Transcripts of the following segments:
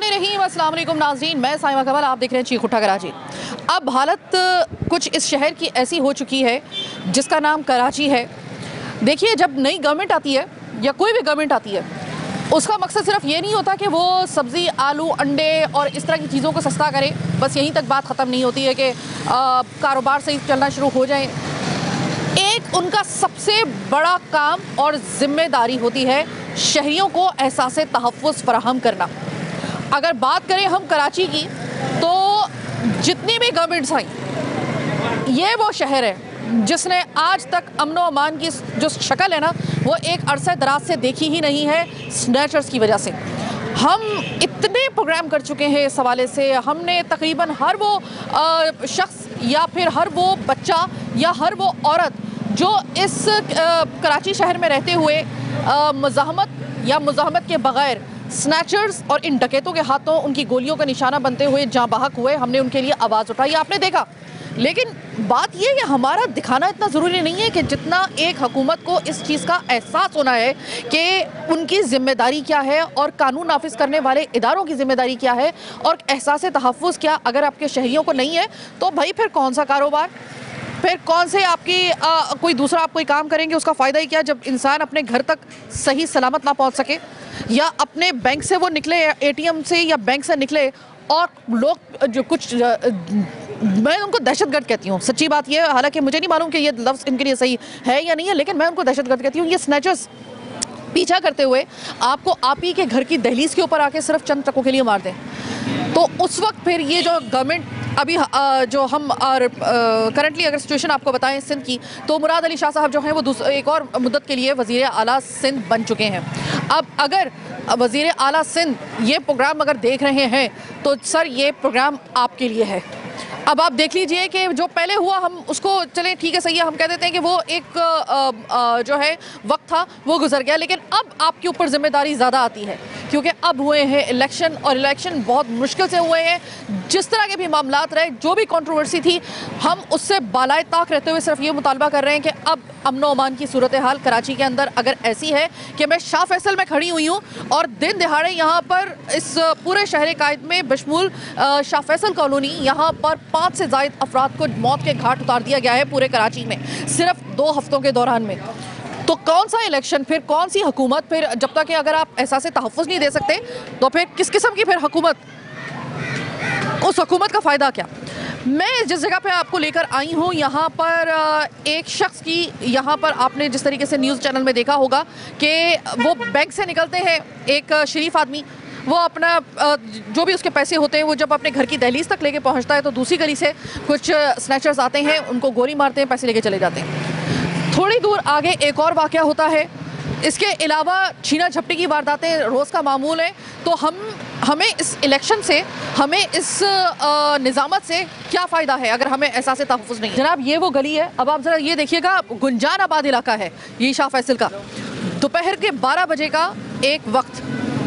बिस्मिल्लाहिर्रहमानिर्रहीम, अस्सलाम वालेकुम नाज़रीन, मैं साइमा कमल, आप देख रहे हैं चीख उठा कराची। अब हालत कुछ इस शहर की ऐसी हो चुकी है जिसका नाम कराची है। देखिए, जब नई गवर्नमेंट आती है या कोई भी गवर्नमेंट आती है, उसका मकसद सिर्फ ये नहीं होता कि वो सब्ज़ी, आलू, अंडे और इस तरह की चीज़ों को सस्ता करे। बस यहीं तक बात ख़त्म नहीं होती है कि कारोबार सही चलना शुरू हो जाए। एक उनका सबसे बड़ा काम और ज़िम्मेदारी होती है शहरियों को एहसास तहफ़्फ़ुज़ फ़राहम करना। अगर बात करें हम कराची की, तो जितनी भी गवर्नमेंट्स आई, ये वो शहर है जिसने आज तक अमनो अमान की जो शक्ल है ना, वो एक अरसे दराज से देखी ही नहीं है स्नैचर्स की वजह से। हम इतने प्रोग्राम कर चुके हैं इस हवाले से। हमने तकरीबन हर वो शख्स या फिर हर वो बच्चा या हर वो औरत जो इस कराची शहर में रहते हुए मुज़ाहमत के बग़ैर स्नैचर्स और इन डकैतों के हाथों उनकी गोलियों का निशाना बनते हुए जाँ बहक हुए, हमने उनके लिए आवाज़ उठाई, आपने देखा। लेकिन बात यह कि हमारा दिखाना इतना ज़रूरी नहीं है कि जितना एक हुकूमत को इस चीज़ का एहसास होना है कि उनकी ज़िम्मेदारी क्या है और कानून नाफिज करने वाले इदारों की ज़िम्मेदारी क्या है और एहसास तहफ़्फ़ुज़ क्या अगर आपके शहरियों को नहीं है, तो भाई फिर कौन सा कारोबार, फिर कौन से आपकी कोई दूसरा आप कोई काम करेंगे, उसका फ़ायदा ही क्या जब इंसान अपने घर तक सही सलामत ना पहुँच सके, या अपने बैंक से वो निकले, एटीएम से या बैंक से निकले और लोग जो कुछ मैं उनको दहशतगर्द कहती हूँ। सच्ची बात ये है, हालांकि मुझे नहीं मालूम कि ये लफ्ज़ इनके लिए सही है या नहीं है, लेकिन मैं उनको दहशतगर्द कहती हूँ। ये स्नैचर्स पीछा करते हुए आपको आप ही के घर की दहलीज़ के ऊपर आके सिर्फ चंद टकों के लिए मार दें, तो उस वक्त फिर ये जो गवर्नमेंट अभी जो हम करंटली अगर सिचुएशन आपको बताएं सिंध की, तो मुराद अली शाह साहब जो हैं वो एक और मुद्दत के लिए वज़ीर आला सिंध बन चुके हैं। अब अगर वज़ीर आला सिंध ये प्रोग्राम अगर देख रहे हैं, तो सर ये प्रोग्राम आपके लिए है। अब आप देख लीजिए कि जो पहले हुआ, हम उसको चलें ठीक है, सही है, हम कह देते हैं कि वो एक जो है वक्त था वो गुजर गया, लेकिन अब आपके ऊपर जिम्मेदारी ज़्यादा आती है क्योंकि अब हुए हैं इलेक्शन, और इलेक्शन बहुत मुश्किल से हुए हैं। जिस तरह के भी मामलात रहे, जो भी कंट्रोवर्सी थी, हम उससे बालाए ताक रहते हुए सिर्फ ये मुतालबा कर रहे हैं कि अब अमन अमान की सूरत हाल कराची के अंदर अगर ऐसी है कि मैं शाह फैसल में खड़ी हुई हूँ और दिन दिहाड़े यहाँ पर इस पूरे शहर कायद में बशमूल शाह फैसल कॉलोनी, यहाँ पर 5 से ज़ायद अफराद को मौत के घाट उतार दिया गया है पूरे कराची में सिर्फ 2 हफ्तों के दौरान में। तो कौन सा इलेक्शन, फिर कौन सी हुकूमत, फिर जब तक कि अगर आप एहसास तहफ़्फ़ुज़ नहीं दे सकते, तो फिर किस किस्म की फिर हुकूमत, उस हुकूमत का फ़ायदा क्या। मैं जिस जगह पे आपको लेकर आई हूँ, यहाँ पर एक शख्स की, यहाँ पर आपने जिस तरीके से न्यूज़ चैनल में देखा होगा कि वो बैंक से निकलते हैं, एक शरीफ आदमी, वो अपना जो भी उसके पैसे होते हैं वो जब अपने घर की दहलीज तक लेके पहुँचता है, तो दूसरी गली से कुछ स्नैचर्स आते हैं, उनको गोली मारते हैं, पैसे लेके चले जाते हैं। थोड़ी दूर आगे एक और वाक़या होता है। इसके अलावा छीना झपटी की वारदातें रोज़ का मामूल है। तो हमें इस इलेक्शन से, हमें इस निज़ामत से क्या फ़ायदा है अगर हमें एहसास तहफ़्फ़ुज़ नहीं। जनाब, ये वो गली है, अब आप ज़रा ये देखिएगा, गुंजान आबाद इलाका है ये शाह फैसल का। दोपहर के 12 बजे का एक वक्त,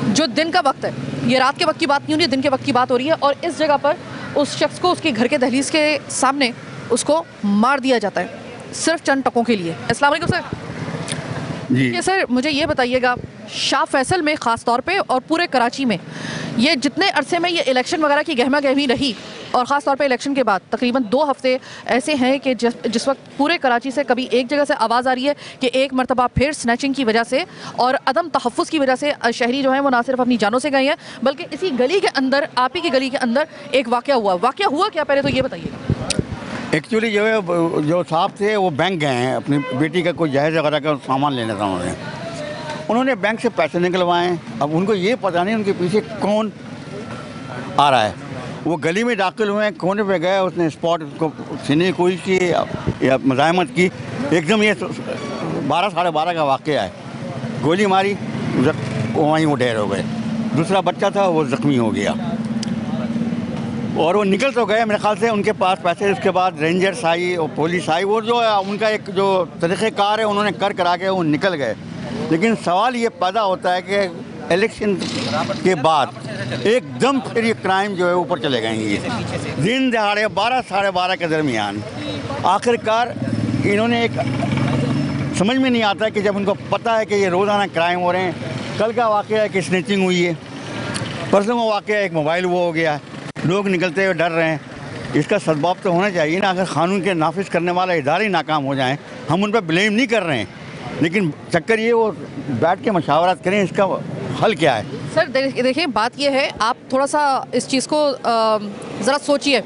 जो दिन का वक्त है, ये रात के वक्त की बात नहीं हो रही है, दिन के वक्त की बात हो रही है, और इस जगह पर उस शख्स को उसके घर के दहलीज के सामने उसको मार दिया जाता है सिर्फ चंद टकों के लिए। अस्सलाम वालेकुम सर। जी सर, मुझे ये बताइएगा, शाह फैसल में ख़ास तौर पे और पूरे कराची में ये जितने अरसे में ये इलेक्शन वगैरह की गहमा गहमी रही, और ख़ास तौर पे इलेक्शन के बाद तकरीबन 2 हफ्ते ऐसे हैं कि जिस वक्त पूरे कराची से कभी एक जगह से आवाज़ आ रही है कि एक मरतबा फिर स्नैचिंग की वजह से और अदम तहफ़्फ़ुज़ की वजह से शहरी जो हैं वो ना सिर्फ अपनी जानों से गए हैं, बल्कि इसी गली के अंदर, आप ही की गली के अंदर एक वाक़या हुआ क्या, पहले तो ये बताइएगा। एक्चुअली जो है, जो साहब थे वो बैंक गए हैं अपनी बेटी का कोई जहेज़ वगैरह का सामान लेना था। उन्होंने बैंक से पैसे निकलवाए। अब उनको ये पता नहीं उनके पीछे कौन आ रहा है। वो गली में दाखिल हुए, कोने पे गए, उसने स्पॉट उसको छीनने की कोशिश की या मज़ाहमत की। एकदम ये 12 साढ़े 12 का वाक़या है। गोली मारी, वहीं वो ढेर हो गए। दूसरा बच्चा था वो ज़ख्मी हो गया, और वो निकल तो गए मेरे ख्याल से उनके पास पैसे। उसके बाद रेंजर्स आई और पुलिस आई, वो जो उनका एक जो तरीक़ेकार है उन्होंने कर के वो निकल गए। लेकिन सवाल ये पैदा होता है कि इलेक्शन के बाद एकदम फिर ये क्राइम जो है ऊपर चले गए। ये दिन दहाड़े 12 साढ़े 12 के दरमियान आखिरकार इन्होंने एक समझ में नहीं आता है कि जब उनको पता है कि ये रोज़ाना क्राइम हो रहे हैं। कल का वाक़या है कि स्नैचिंग हुई है, परसों में वाकया एक मोबाइल वो हो गया, लोग निकलते हुए डर रहे हैं। इसका सद्भाव तो होना चाहिए ना। अगर कानून के नाफिज करने वाला इदारे नाकाम हो जाएं, हम उन पर ब्लेम नहीं कर रहे हैं, लेकिन चक्कर ये वो बैठ के मशावरत करें इसका हल क्या है। सर देखिए, बात ये है, आप थोड़ा सा इस चीज़ को ज़रा सोचिए।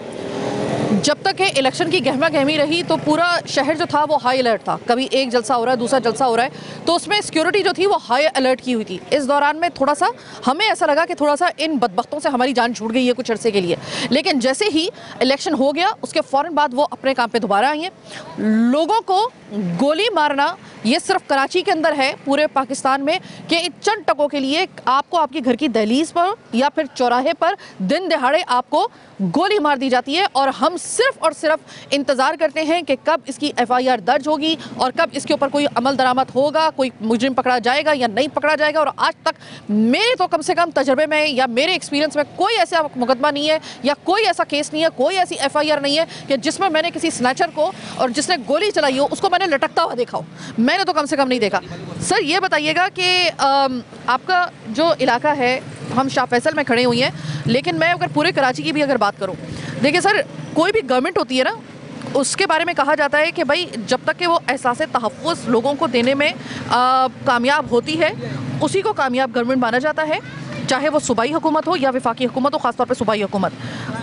जब तक ये इलेक्शन की गहमा गहमी रही तो पूरा शहर जो था वो हाई अलर्ट था। कभी एक जलसा हो रहा है, दूसरा जलसा हो रहा है, तो उसमें सिक्योरिटी जो थी वो हाई अलर्ट की हुई थी। इस दौरान में थोड़ा सा हमें ऐसा लगा कि थोड़ा सा इन बदबख्तों से हमारी जान छूट गई है कुछ अरसे के लिए। लेकिन जैसे ही इलेक्शन हो गया उसके फ़ौरन बाद वो अपने काम पे दोबारा आई हैं। लोगों को गोली मारना ये सिर्फ कराची के अंदर है, पूरे पाकिस्तान में, कि चंद टकों के लिए आपको आपकी घर की दहलीज पर या फिर चौराहे पर दिन दहाड़े आपको गोली मार दी जाती है। और हम सिर्फ और सिर्फ इंतज़ार करते हैं कि कब इसकी FIR दर्ज होगी और कब इसके ऊपर कोई अमल दरामद होगा, कोई मुजरिम पकड़ा जाएगा या नहीं पकड़ा जाएगा। और आज तक मेरे तो कम से कम तजर्बे में या मेरे एक्सपीरियंस में कोई ऐसा मुकदमा नहीं है या कोई ऐसा केस नहीं है, कोई ऐसी FIR नहीं है कि जिसमें मैंने किसी स्नैचर को और जिसने गोली चलाई हो उसको मैंने लटकता हुआ देखा हो। मैंने तो कम से कम नहीं देखा। सर ये बताइएगा कि आपका जो इलाका है, हम शाह फैसल में खड़े हुए हैं, लेकिन मैं अगर पूरे कराची की भी अगर बात करूं, देखिए सर, कोई भी गवर्नमेंट होती है ना, उसके बारे में कहा जाता है कि भाई जब तक कि वो एहसास तहफ़्फ़ुज़ लोगों को देने में कामयाब होती है, उसी को कामयाब गवर्नमेंट माना जाता है, चाहे वो सूबाई हुकूमत हो या वफाकी हुकूमत हो, ख़ासतौर पे सूबाई हुकूमत।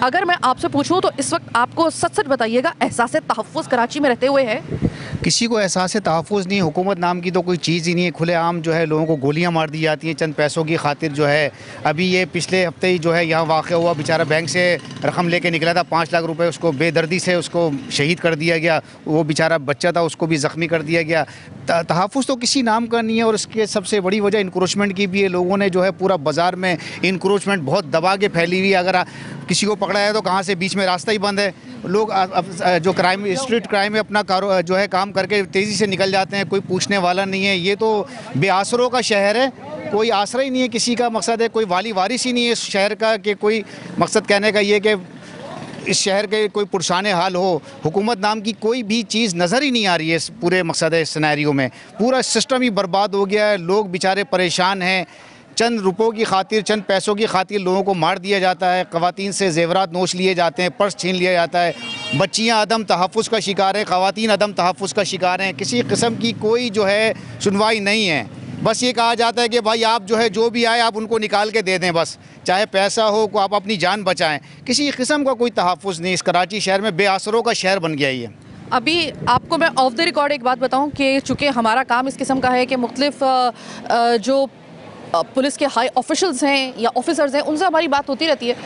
अगर मैं आपसे पूछूं तो इस वक्त आपको सच सच बताइएगा, एहसास तहफ़्फ़ुज़ कराची में रहते हुए है? किसी को एहसास तहफ़्फ़ुज़ नहीं, हुकूमत नाम की तो कोई चीज़ ही नहीं है। खुलेआम जो है लोगों को गोलियां मार दी जाती हैं चंद पैसों की खातिर। जो है अभी ये पिछले हफ्ते ही जो है यहाँ वाक़या हुआ, बेचारा बैंक से रकम लेके निकला था 5 लाख रुपए, उसको बेदर्दी से उसको शहीद कर दिया गया। वो बेचारा बच्चा था, उसको भी ज़ख्मी कर दिया गया। तहफ़्फ़ुज़ तो किसी नाम का नहीं है। और इसके सबसे बड़ी वजह इंक्रोचमेंट की भी है। लोगों ने जो है पूरा बाज़ार में इंक्रोचमेंट बहुत दबा के फैली हुई है। अगर किसी को पकड़ा है तो कहाँ से, बीच में रास्ता ही बंद है। लोग जो क्राइम, स्ट्रीट क्राइम में अपना जो है काम करके तेज़ी से निकल जाते हैं, कोई पूछने वाला नहीं है। ये तो बेआसरों का शहर है, कोई आसरा ही नहीं है किसी का। मकसद है कोई वाली वारिस ही नहीं है इस शहर का, कि कोई मकसद कहने का ये कि इस शहर के कोई पुरशान हाल हो। हुकूमत नाम की कोई भी चीज़ नज़र ही नहीं आ रही है इस पूरे मकसद है सिनेरियो में। पूरा सिस्टम ही बर्बाद हो गया है। लोग बेचारे परेशान हैं। चंद रुपयों की खातिर, चंद पैसों की खातिर लोगों को मार दिया जाता है। ख़वातीन से ज़ेवरात नोच लिए जाते हैं, पर्स छीन लिया जाता है। बच्चियां अदम तहफ़्फ़ुज़ का शिकार हैं, ख़वातीन अदम तहफ़्फ़ुज़ का शिकार हैं। किसी किस्म की कोई जो है सुनवाई नहीं है। बस ये कहा जाता है कि भाई आप जो है जो भी आए आप उनको निकाल के दे दें, बस चाहे पैसा हो, को आप अपनी जान बचाएं। किसी किस्म का कोई तहफ़्फ़ुज़ नहीं। इस कराची शहर में बेआसरों का शहर बन गया ये। अभी आपको मैं ऑफ द रिकॉर्ड एक बात बताऊं कि चूँकि हमारा काम इस किस्म का है कि मुख्तलिफ जो पुलिस के हाई ऑफिशल्स हैं या ऑफिसर्स हैं, उनसे हमारी बात होती रहती है।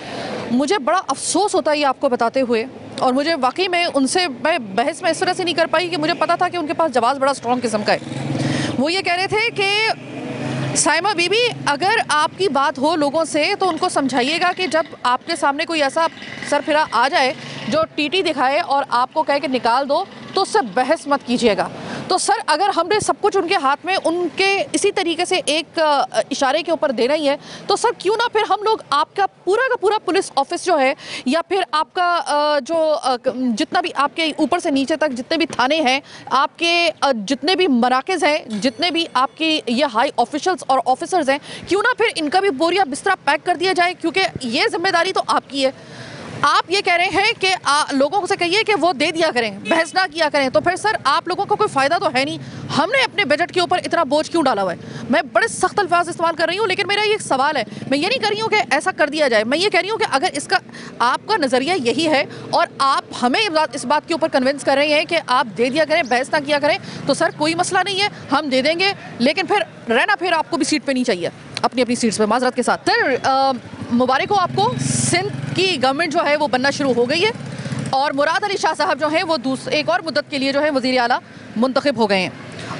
मुझे बड़ा अफसोस होता है ये आपको बताते हुए, और मुझे वाकई में उनसे मैं बहस में इस तरह से नहीं कर पाई कि मुझे पता था कि उनके पास जवाब बड़ा स्ट्रॉन्ग किस्म का है। वो ये कह रहे थे कि साइमा बीबी, अगर आपकी बात हो लोगों से तो उनको समझाइएगा कि जब आपके सामने कोई ऐसा सरफिरा आ जाए जो टीटी दिखाए और आपको कहे कि निकाल दो, तो उससे बहस मत कीजिएगा। तो सर, अगर हमने सब कुछ उनके हाथ में उनके इसी तरीके से एक इशारे के ऊपर देना ही है, तो सर क्यों ना फिर हम लोग आपका पूरा का पूरा पुलिस ऑफिस जो है, या फिर आपका जितना भी आपके ऊपर से नीचे तक जितने भी थाने हैं, आपके जितने भी मराकज़ हैं, जितने भी आपके ये हाई ऑफिशल्स और ऑफिसर्स हैं, क्यों ना फिर इनका भी बोरिया बिस्तरा पैक कर दिया जाए, क्योंकि ये जिम्मेदारी तो आपकी है। आप ये कह रहे हैं कि लोगों से कहिए कि वो दे दिया करें, बहस ना किया करें, तो फिर सर आप लोगों को कोई फ़ायदा तो है नहीं। हमने अपने बजट के ऊपर इतना बोझ क्यों डाला हुआ है? मैं बड़े सख्त अल्फाज इस्तेमाल कर रही हूँ, लेकिन मेरा ये एक सवाल है। मैं ये नहीं कर रही हूँ कि ऐसा कर दिया जाए, मैं ये कह रही हूँ कि अगर इसका आपका नज़रिया यही है और आप हमें इस बात के ऊपर कन्विंस कर रहे हैं कि आप दे दिया करें, बहस ना किया करें, तो सर कोई मसला नहीं है, हम दे देंगे। लेकिन फिर रहना फिर आपको भी सीट पर नहीं चाहिए, अपनी अपनी सीट्स पे माजरत के साथ। सर मुबारक हो आपको, सिंध की गवर्नमेंट जो है वो बनना शुरू हो गई है और मुराद अली शाह साहब जो हैं वो एक और मुद्दत के लिए जो है वज़ीर आला मुंतखब हो गए हैं,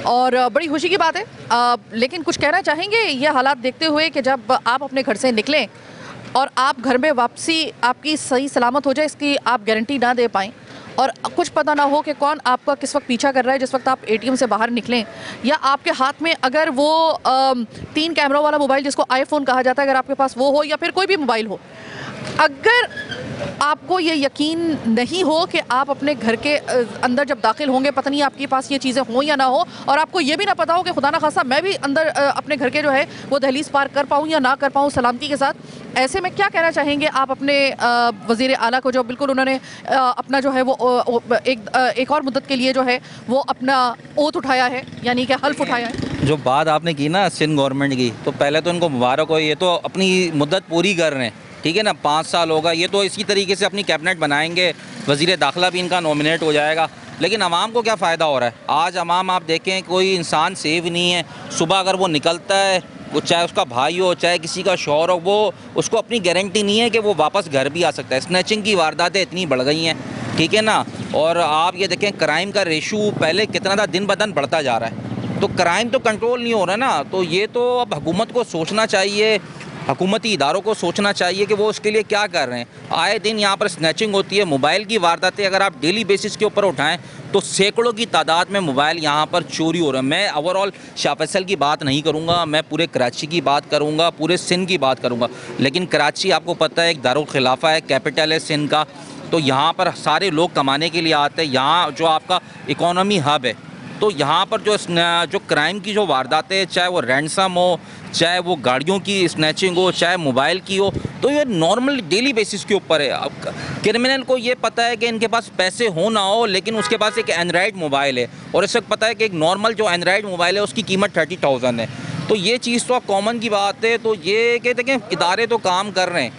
और बड़ी खुशी की बात है। लेकिन कुछ कहना चाहेंगे ये हालात देखते हुए कि जब आप अपने घर से निकलें और आप घर में वापसी आपकी सही सलामत हो जाए, इसकी आप गारंटी ना दे पाएँ, और कुछ पता ना हो कि कौन आपका किस वक्त पीछा कर रहा है जिस वक्त आप ATM से बाहर निकलें, या आपके हाथ में अगर वो 3 कैमरों वाला मोबाइल जिसको iPhone कहा जाता है, अगर आपके पास वो हो, या फिर कोई भी मोबाइल हो, अगर आपको ये यकीन नहीं हो कि आप अपने घर के अंदर जब दाखिल होंगे, पता नहीं आपके पास ये चीज़ें हों या ना हो, और आपको ये भी ना पता हो कि खुदा ना खासा मैं भी अंदर अपने घर के जो है वो दहलीज पार कर पाऊँ या ना कर पाऊँ सलामती के साथ। ऐसे में क्या कहना चाहेंगे आप अपने वज़ीर आला को, जो बिल्कुल उन्होंने अपना जो है वो एक और मुद्दत के लिए जो है वो अपना ओथ उठाया है, यानी कि हल्फ उठाया है? जो बात आपने की ना सिंध गवर्नमेंट की, तो पहले तो इनको मुबारक हो, ये तो अपनी मुद्दत पूरी कर रहे हैं, ठीक है ना। 5 साल होगा, ये तो इसी तरीके से अपनी कैबिनेट बनाएंगे, वज़ीर दाखिला भी इनका नॉमिनेट हो जाएगा। लेकिन आवाम को क्या फ़ायदा हो रहा है? आज आवाम आप देखें, कोई इंसान सेफ नहीं है। सुबह अगर वो निकलता है, वो चाहे उसका भाई हो चाहे किसी का शौहर हो, वो उसको अपनी गारंटी नहीं है कि वो वापस घर भी आ सकता है। स्नैचिंग की वारदातें इतनी बढ़ गई हैं, ठीक है ना। और आप ये देखें क्राइम का रेशो पहले कितना था, दिन ब दिन बढ़ता जा रहा है, तो क्राइम तो कंट्रोल नहीं हो रहा ना। तो ये तो अब हुकूमत को सोचना चाहिए, हुकूमती इदारों को सोचना चाहिए कि वो उसके लिए क्या कर रहे हैं। आए दिन यहाँ पर स्नैचिंग होती है, मोबाइल की वारदातें अगर आप डेली बेसिस के ऊपर उठाएं तो सैकड़ों की तादाद में मोबाइल यहाँ पर चोरी हो रहे हैं। मैं ओवरऑल शाह फैसल की बात नहीं करूँगा, मैं पूरे कराची की बात करूँगा, पूरे सिंध की बात करूँगा। लेकिन कराची आपको पता है एक दारुल खिलाफा है, कैपिटल है सिंध का, तो यहाँ पर सारे लोग कमाने के लिए आते हैं। यहाँ जो आपका इकोनॉमी हब है, तो यहाँ पर जो क्राइम की जो वारदातें, चाहे वो रैंसम हो, चाहे वो गाड़ियों की स्नैचिंग हो, चाहे मोबाइल की हो, तो ये नॉर्मल डेली बेसिस के ऊपर है। अब क्रिमिनल को ये पता है कि इनके पास पैसे हो ना हो, लेकिन उसके पास एक एंड्रॉयड मोबाइल है, और इस वक्त पता है कि एक नॉर्मल जो एंड्रॉयड मोबाइल है उसकी कीमत 30,000 है। तो ये चीज़ तो कॉमन की बात है। तो ये कहते हैं कि इदारे तो काम कर रहे हैं,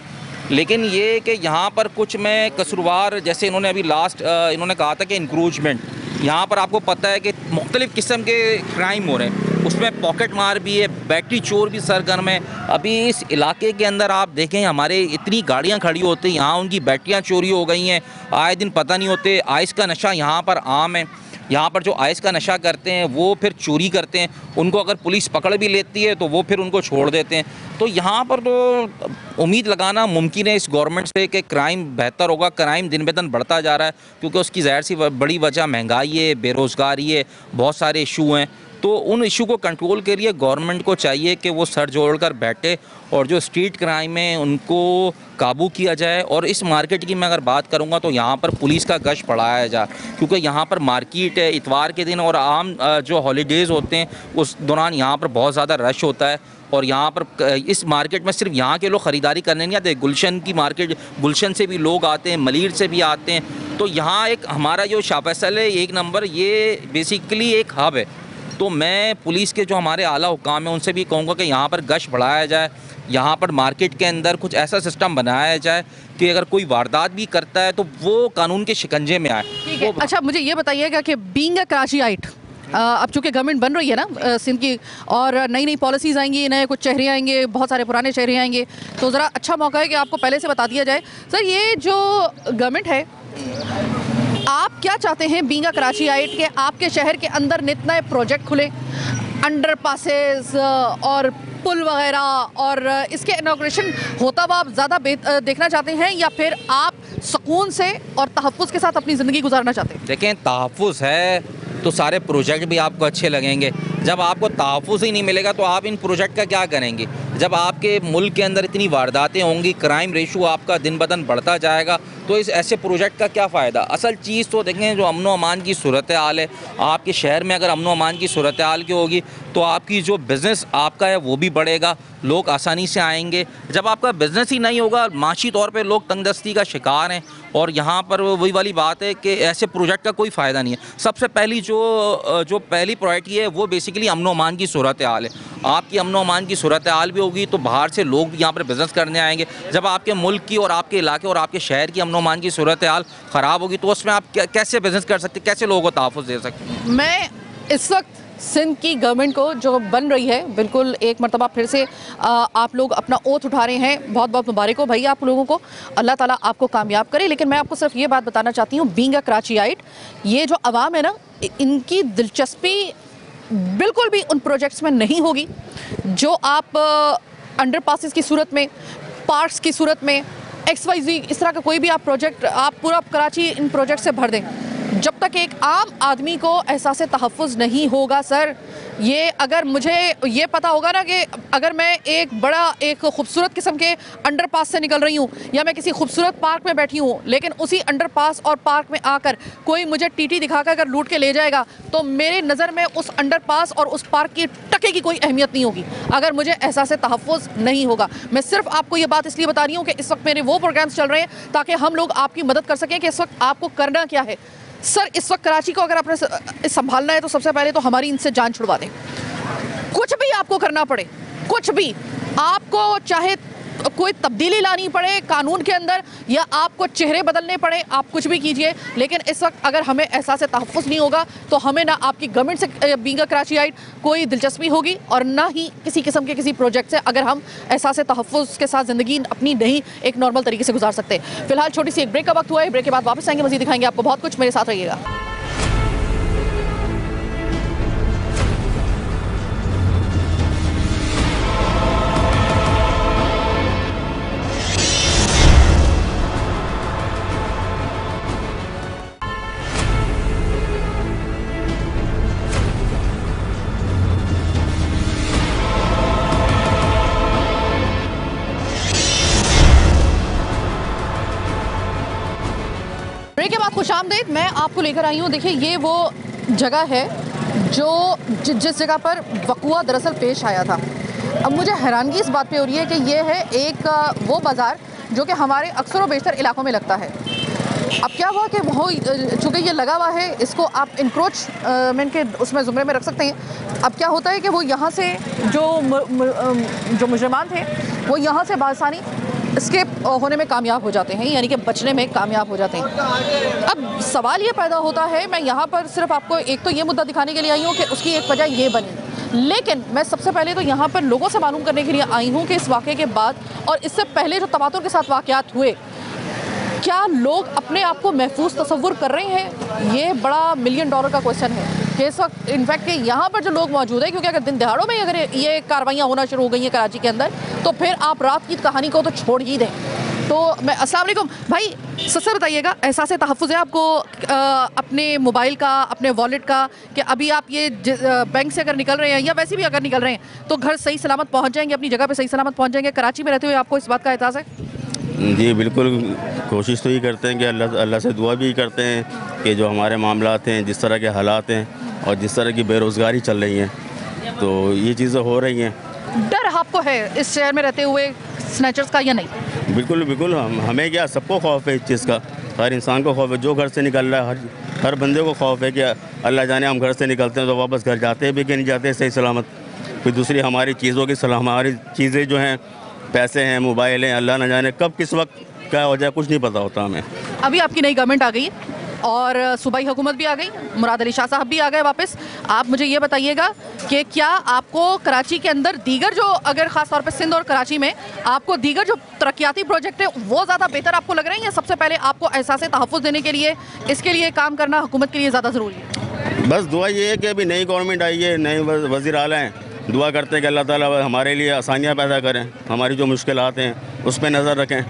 लेकिन ये कि यहाँ पर कुछ में कसूरवार, जैसे इन्होंने अभी लास्ट इन्होंने कहा था कि इंक्रोचमेंट, यहाँ पर आपको पता है कि मुख्तलिफ़ किस्म के क्राइम हो रहे हैं, उसमें पॉकेट मार भी है, बैटरी चोर भी सरगर्म है। अभी इस इलाके के अंदर आप देखें, हमारे इतनी गाड़ियाँ खड़ी होती हैं, यहाँ उनकी बैटरियाँ चोरी हो गई हैं, आए दिन पता नहीं होते। आइस का नशा यहाँ पर आम है, यहाँ पर जो आइस का नशा करते हैं वो फिर चोरी करते हैं, उनको अगर पुलिस पकड़ भी लेती है तो वो फिर उनको छोड़ देते हैं। तो यहाँ पर तो उम्मीद लगाना मुमकिन है इस गवर्नमेंट से कि क्राइम बेहतर होगा। क्राइम दिन ब दिन बढ़ता जा रहा है, क्योंकि उसकी ज़ाहिर सी बड़ी वजह महंगाई है, बेरोज़गारी है, बहुत सारे इशू हैं। तो उन इशू को कंट्रोल के लिए गवर्नमेंट को चाहिए कि वो सर जोड़कर बैठे और जो स्ट्रीट क्राइम है उनको काबू किया जाए। और इस मार्केट की मैं अगर बात करूंगा तो यहाँ पर पुलिस का गश्त बढ़ाया जाए, क्योंकि यहाँ पर मार्केट है, इतवार के दिन और आम जो हॉलीडेज़ होते हैं उस दौरान यहाँ पर बहुत ज़्यादा रश होता है। और यहाँ पर इस मार्केट में सिर्फ यहाँ के लोग ख़रीदारी करने नहीं आते, गुलशन की मार्केट, गुलशन से भी लोग आते हैं, मलीर से भी आते हैं। तो यहाँ एक हमारा जो शाह फैसल है 1 नंबर, ये बेसिकली एक हब है। तो मैं पुलिस के जो हमारे आला हुकाम हैं उनसे भी कहूँगा कि यहाँ पर गश्त बढ़ाया जाए, यहाँ पर मार्केट के अंदर कुछ ऐसा सिस्टम बनाया जाए कि अगर कोई वारदात भी करता है तो वो कानून के शिकंजे में आए। ठीक है। अच्छा, मुझे ये बताइएगा कि बीइंग अ कराचीआइट, अब चूँकि गवर्नमेंट बन रही है ना सिंध की, और नई नई पॉलिसीज़ आएंगी, नए कुछ चेहरे आएंगे, बहुत सारे पुराने चेहरे आएंगे, तो ज़रा अच्छा मौका है कि आपको पहले से बता दिया जाए। सर, ये जो गवर्नमेंट है, आप क्या चाहते हैं बीइंग अ कराचीआइट के आपके शहर के अंदर नित नए प्रोजेक्ट खुले, अंडर पासेस और पुल वगैरह, और इसके इनॉग्रेशन होता हुआ आप ज़्यादा देखना चाहते हैं, या फिर आप सुकून से और तहफ़्फ़ुज़ के साथ अपनी ज़िंदगी गुजारना चाहते हैं? देखें, तहफ़्फ़ुज़ है तो सारे प्रोजेक्ट भी आपको अच्छे लगेंगे। जब आपको तहफ़्फ़ुज़ ही नहीं मिलेगा तो आप इन प्रोजेक्ट का क्या करेंगे? जब आपके मुल्क के अंदर इतनी वारदातें होंगी, क्राइम रेशो आपका दिन ब दिन बढ़ता जाएगा, तो इस ऐसे प्रोजेक्ट का क्या फ़ायदा? असल चीज़ तो देखें, जो अमन व अमान की सूरत हाल है, आपके शहर में अगर अमन व अमान की सूरत हाल की होगी तो आपकी जो बिज़नेस आपका है वो भी बढ़ेगा, लोग आसानी से आएंगे। जब आपका बिज़नेस ही नहीं होगा, माशी तौर पे लोग तंगदस्ती का शिकार हैं। और यहाँ पर वही वाली बात है कि ऐसे प्रोजेक्ट का कोई फ़ायदा नहीं है। सबसे पहली जो पहली प्रायोरिटी है वो बेसिकली अमन व अमान की सूरत हाल है। आपकी अमन व अमान की सूरत हाल भी होगी तो बाहर से लोग भी यहाँ पर बिज़नेस करने आएंगे। जब आपके मुल्क की और आपके इलाके और आपके शहर की अमन व अमान की सूरत हाल ख़राब होगी तो उसमें आप कैसे बिज़नेस कर सकते, कैसे लोगों को तहफ़्फ़ुज़ दे सकते? मैं इस वक्त सिंध की गवर्नमेंट को जो बन रही है, बिल्कुल एक मरतबा फिर से आप लोग अपना ओथ उठा रहे हैं, बहुत बहुत मुबारक हो भाई आप लोगों को, अल्लाह ताला आपको कामयाब करे। लेकिन मैं आपको सिर्फ ये बात बताना चाहती हूँ, बीइंग अ कराचीआइट, ये जो अवाम है ना, इनकी दिलचस्पी बिल्कुल भी उन प्रोजेक्ट्स में नहीं होगी जो आप अंडर पासिस की सूरत में, पार्क्स की सूरत में, XYZ इस तरह का कोई भी आप प्रोजेक्ट, आप पूरा कराची इन प्रोजेक्ट से भर दें, जब तक एक आम आदमी को एहसास तहफ़्फ़ुज़ नहीं होगा सर, ये अगर मुझे ये पता होगा ना कि अगर मैं एक खूबसूरत किस्म के अंडरपास से निकल रही हूँ या मैं किसी खूबसूरत पार्क में बैठी हूँ, लेकिन उसी अंडरपास और पार्क में आकर कोई मुझे टीटी दिखाकर अगर लूट के ले जाएगा तो मेरे नज़र में उस अंडरपास और उस पार्क की टके की कोई अहमियत नहीं होगी अगर मुझे एहसास तहफ़्फ़ुज़ नहीं होगा। मैं सिर्फ आपको ये बात इसलिए बता रही हूँ कि इस वक्त मेरे वो प्रोग्राम्स चल रहे हैं ताकि हम लोग आपकी मदद कर सकें कि इस वक्त आपको करना क्या है। सर, इस वक्त कराची को अगर आपने संभालना है तो सबसे पहले तो हमारी इनसे जान छुड़वा दें। कुछ भी आपको करना पड़े, कुछ भी आपको, चाहे कोई तब्दीली लानी पड़े कानून के अंदर या आपको चेहरे बदलने पड़े, आप कुछ भी कीजिए, लेकिन इस वक्त अगर हमें एहसास तहफ़्फ़ुज़ नहीं होगा तो हमें ना आपकी गवर्नमेंट से बीइंग अ कराचीआइट कोई दिलचस्पी होगी और ना ही किसी किस्म के किसी प्रोजेक्ट से अगर हम एहसास तहफ़्फ़ुज़ के साथ ज़िंदगी अपनी नहीं एक नॉर्मल तरीके से गुजार सकते। फिलहाल छोटी सी एक ब्रेक का वक्त हुआ है, ब्रेक के बाद वापस आएंगे, मज़ीद दिखाएंगे आपको बहुत कुछ, मेरे साथ रहिएगा। ब्रेक के बाद खुशामदीद, मैं आपको लेकर आई हूँ। देखिए, ये वो जगह है जो जिस जगह पर वक़ुआ दरअसल पेश आया था। अब मुझे हैरानगी इस बात पे हो रही है कि ये है एक वो बाज़ार जो कि हमारे अक्सर व बेशतर इलाकों में लगता है। अब क्या हुआ कि वो चूँकि ये लगा हुआ है, इसको आप इंक्रोचमेंट के उसमें ज़ुमरे में रख सकते हैं। अब क्या होता है कि वो यहाँ से जो मुजरिमान थे वो यहाँ से बासानी एस्केप होने में कामयाब हो जाते हैं, यानी कि बचने में कामयाब हो जाते हैं। अब सवाल ये पैदा होता है, मैं यहाँ पर सिर्फ आपको एक तो ये मुद्दा दिखाने के लिए आई हूँ कि उसकी एक वजह ये बनी, लेकिन मैं सबसे पहले तो यहाँ पर लोगों से मालूम करने के लिए आई हूँ कि इस वाक़े के बाद और इससे पहले जो तवातुर के साथ वाक़यात हुए, क्या लोग अपने आप को महफूज तसव्वुर कर रहे हैं? ये बड़ा $1 मिलियन का क्वेश्चन है कि इस वक्त इनफैक्ट कि यहाँ पर जो लोग मौजूद हैं, क्योंकि अगर दिन दहाड़ों में अगर ये कार्रवाइयाँ होना शुरू हो गई हैं कराची के अंदर, तो फिर आप रात की कहानी को तो छोड़ ही दें। तो मैं अस्सलाम वालेकुम भाई, सबसे बताइएगा, एहसास तहफ़्फ़ुज़ है आपको अपने मोबाइल का, अपने वॉलेट का, कि अभी आप ये बैंक से अगर निकल रहे हैं या वैसे भी अगर निकल रहे हैं तो घर सही सलामत पहुँच जाएंगे, अपनी जगह पर सही सलामत पहुँच जाएंगे? कराची में रहते हुए आपको इस बात का एहसास है? जी बिल्कुल, कोशिश तो ये करते हैं कि अल्लाह से दुआ भी करते हैं कि जो हमारे मामलात हैं, जिस तरह के हालात हैं और जिस तरह की बेरोज़गारी चल रही हैं, तो ये चीज़ें हो रही हैं। डर आपको है इस शहर में रहते हुए स्नैचर्स का या नहीं? बिल्कुल बिल्कुल, हमें क्या, सबको खौफ है इस चीज़ का, हर इंसान को खौफ है, जो घर से निकल रहा है, हर बंदे को खौफ है कि अल्लाह जाने हम घर से निकलते हैं तो वापस घर जाते हैं भी कि नहीं जाते सही सलामत। फिर दूसरी हमारी चीज़ों की हमारी चीज़ें जो हैं, पैसे हैं, मोबाइल हैं, अल्लाह न जाने कब किस वक्त क्या हो जाए कुछ नहीं पता होता हमें। अभी आपकी नई गवर्नमेंट आ गई और सूबाई हुकूमत भी आ गई, मुराद अली शाह साहब भी आ गए वापस। आप मुझे ये बताइएगा कि क्या आपको कराची के अंदर दीगर जो, अगर ख़ास तौर पे सिंध और कराची में आपको दीगर जो तरक्याती प्रोजेक्ट है वो ज़्यादा बेहतर आपको लग रहे हैं, या सबसे पहले आपको एहसास तहफ़्फ़ुज़ देने के लिए इसके लिए काम करना हुकूमत के लिए ज़्यादा ज़रूरी है? बस दुआ ये है कि अभी नई गवर्नमेंट आई है, नए वज़ीर आला हैं, दुआ करते हैं कि अल्लाह ताला हमारे लिए आसानियाँ पैदा करें, हमारी जो मुश्किलात हैं उस पर नज़र रखें,